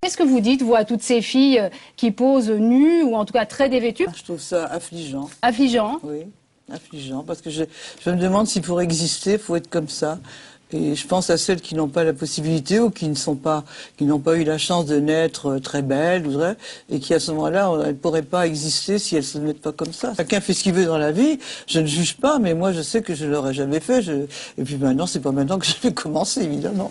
Qu'est-ce que vous dites, vous, à toutes ces filles qui posent nues, ou en tout cas très dévêtues? Je trouve ça affligeant. Affligeant? Oui, affligeant, parce que je me demande si pour exister, il faut être comme ça. Et je pense à celles qui n'ont pas la possibilité ou qui n'ont pas eu la chance de naître très belles, et qui à ce moment-là, elles ne pourraient pas exister si elles se mettent pas comme ça. Chacun fait ce qu'il veut dans la vie. Je ne juge pas, mais moi je sais que je l'aurais jamais fait. Et puis maintenant, c'est pas maintenant que je vais commencer, évidemment.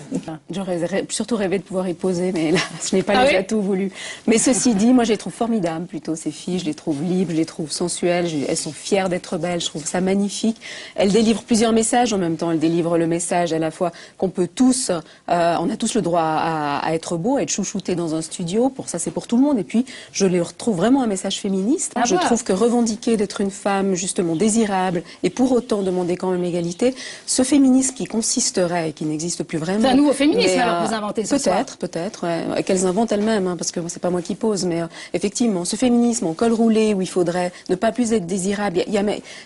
J'aurais surtout rêvé de pouvoir y poser, mais là, je n'ai pas les atouts voulus. Mais ceci dit, moi je les trouve formidables plutôt, ces filles. Je les trouve libres, je les trouve sensuelles. Elles sont fières d'être belles. Je trouve ça magnifique. Elles délivrent plusieurs messages en même temps. Elles délivrent le message à la fois qu'on peut tous, on a tous le droit à être beau, à être chouchouté dans un studio. Pour ça, c'est pour tout le monde. Et puis, je les retrouve vraiment un message féministe. Je trouve que revendiquer d'être une femme justement désirable et pour autant demander quand même l'égalité, ce féminisme qui consisterait et qui n'existe plus vraiment. C'est un nouveau féminisme alors que vous inventez ce soir. Peut-être, qu'elles inventent elles-mêmes, hein, parce que c'est pas moi qui pose, mais effectivement, ce féminisme en col roulé où il faudrait ne pas plus être désirable,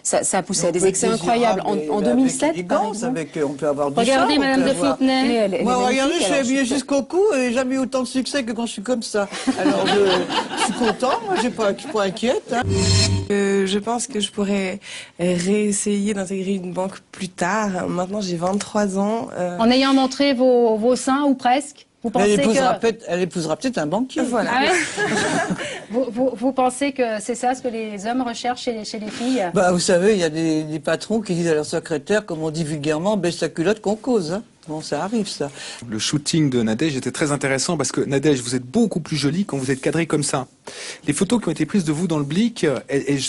ça a poussé à des excès incroyables. En 2007, par exemple. On peut avoir du Regardez Madame de Fontenay. Moi, regardez, je suis habillée jusqu'au cou et jamais eu autant de succès que quand je suis comme ça. Alors, je suis content, moi, je suis pas inquiète. Hein. Je pense que je pourrais réessayer d'intégrer une banque plus tard. Maintenant, j'ai 23 ans. En ayant montré vos seins, ou presque? Vous pensez elle épousera peut-être un banquier. Voilà. Ah ouais. vous pensez que c'est ça ce que les hommes recherchent chez les filles? Bah, vous savez, il y a des patrons qui disent à leur secrétaire, comme on dit vulgairement, baisse ta culotte qu'on cause. Hein. Bon, ça arrive, ça. Le shooting de Nadège était très intéressant parce que Nadège, vous êtes beaucoup plus jolie quand vous êtes cadrée comme ça. Les photos qui ont été prises de vous dans le Blick,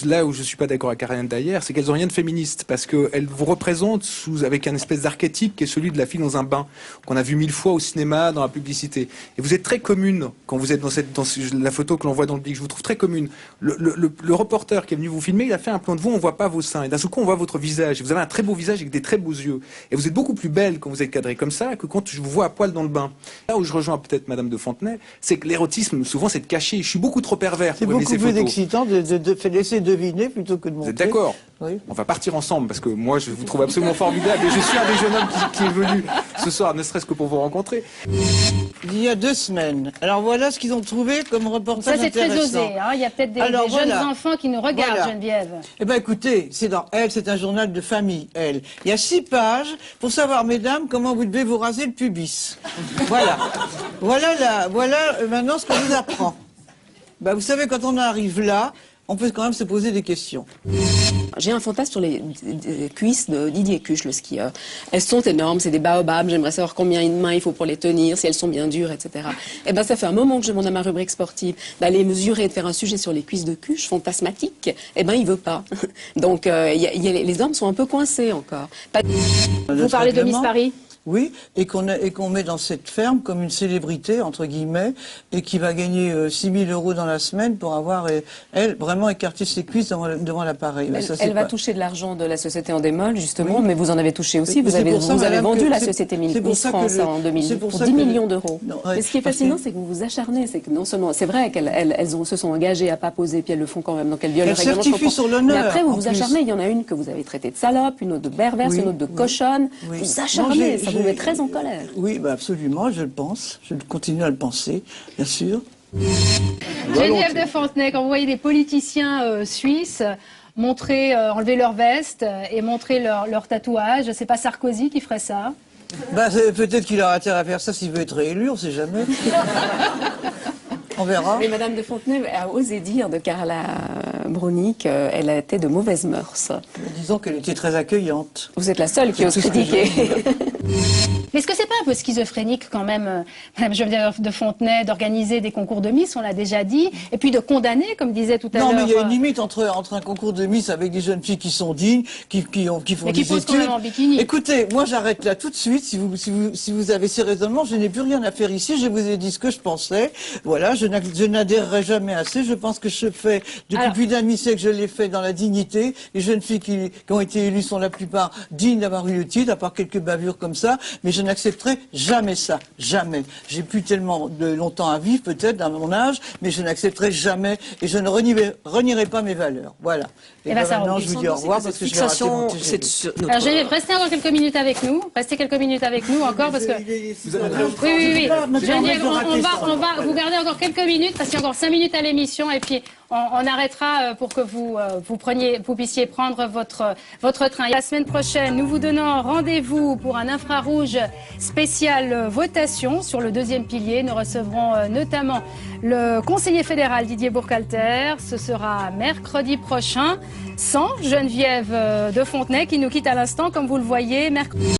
là où je suis pas d'accord avec Ariane d'ailleurs, c'est qu'elles n'ont rien de féministe parce qu'elles vous représentent avec un espèce d'archétype qui est celui de la fille dans un bain, qu'on a vu 1000 fois au cinéma, dans la publicité. Et vous êtes très commune quand vous êtes dans la photo que l'on voit dans le Blick. Je vous trouve très commune. Le reporter qui est venu vous filmer, il a fait un plan de vous, on voit pas vos seins. Et d'un seul coup, on voit votre visage. Et vous avez un très beau visage avec des très beaux yeux. Et vous êtes beaucoup plus belle quand vous êtes cadrée comme ça que quand je vous vois à poil dans le bain. Là où je rejoins peut-être Madame de Fontenay, c'est que l'érotisme, souvent, c'est de cacher. Je suis beaucoup trop pervers pour aimer ces photos. C'est beaucoup plus excitant de laisser deviner plutôt que de montrer. Vous êtes d'accord? Oui. On va partir ensemble parce que moi, je vous trouve absolument formidable et je suis un des jeunes hommes qui est venu ce soir, ne serait-ce que pour vous rencontrer. Il y a 2 semaines. Alors voilà ce qu'ils ont trouvé comme reportage intéressant. Ça, c'est très osé. Hein. Il y a peut-être des jeunes enfants qui nous regardent, Geneviève. Eh bien, écoutez, c'est dans Elle, c'est un journal de famille, Elle. Il y a 6 pages pour savoir, mesdames, comment vous devez vous raser le pubis. Voilà. Voilà maintenant ce qu'on vous apprend. Ben, vous savez, quand on arrive là, on peut quand même se poser des questions. J'ai un fantasme sur les cuisses de Didier Cuche, le skieur. Elles sont énormes, c'est des baobabs, j'aimerais savoir combien de mains il faut pour les tenir, si elles sont bien dures, etc. Et ben ça fait un moment que je demande à ma rubrique sportive d'aller mesurer, de faire un sujet sur les cuisses de Cuche, fantasmatique. Et ben il veut pas. Donc les hommes sont un peu coincés encore. Vous parlez de Miss Paris? Oui, et qu'on met dans cette ferme comme une célébrité, entre guillemets, et qui va gagner 6 000 € dans la semaine pour avoir, elle, vraiment écarté ses cuisses devant l'appareil. Elle va toucher de l'argent de la société en démol, justement, mais vous en avez touché aussi. Vous avez vendu la société Miss France en 2000 pour 10 millions d'euros. Mais ce qui est fascinant, c'est que vous vous acharnez. C'est que non seulement, c'est vrai qu'elles se sont engagées à pas poser, puis elles le font quand même, donc elles violent le règlement. Elles certifient sur l'honneur. Mais après, vous vous acharnez. Il y en a une que vous avez traitée de salope, une autre de perverse, une autre de cochonne. Vous acharnez. Ça vous met très en colère. Oui, bah absolument, je le pense. Je continue à le penser, bien sûr. Geneviève de Fontenay, quand vous voyez des politiciens suisses enlever leur veste et montrer leur tatouage, c'est pas Sarkozy qui ferait ça? Bah, peut-être qu'il aura intérêt à faire ça s'il veut être réélu, on sait jamais. On verra. Mais Madame de Fontenay a osé dire de Carla Bruni qu'elle était de mauvaise mœurs. Disons qu'elle était très accueillante. Vous êtes la seule qui ose critiquer. Mais est-ce que c'est pas un peu schizophrénique quand même, Madame Geneviève de Fontenay, d'organiser des concours de Miss, on l'a déjà dit, et puis de condamner, comme disait tout à l'heure... Non, mais il y a une limite entre un concours de Miss avec des jeunes filles qui sont dignes, qui font des études... posent quand même en bikini. Écoutez, moi j'arrête là tout de suite, si vous avez ces raisonnements, je n'ai plus rien à faire ici, je vous ai dit ce que je pensais, voilà, je n'adhérerai jamais assez, je pense que je fais, depuis plus d'un demi-siècle, je l'ai fait dans la dignité, les jeunes filles qui ont été élues sont la plupart dignes d'avoir eu le titre, à part quelques bavures comme ça, mais je n'accepterai jamais ça, jamais. J'ai plus tellement de longtemps à vivre, peut-être, à mon âge, mais je n'accepterai jamais et je ne renierai pas mes valeurs. Voilà. Et ben, ça maintenant, je vous dis au revoir parce que je vais rater mon TGV. Alors, restez encore quelques minutes avec nous. Restez quelques minutes avec nous encore parce que... Oui. Geneviève, on va vous garder encore quelques minutes parce qu'il y a encore 5 minutes à l'émission et puis on arrêtera pour que vous puissiez prendre votre train. Et la semaine prochaine, nous vous donnons rendez-vous pour un infrarouge spécial votation sur le deuxième pilier. Nous recevrons notamment le conseiller fédéral Didier Bourcalter. Ce sera mercredi prochain, sans Geneviève de Fontenay qui nous quitte à l'instant, comme vous le voyez. Mercredi.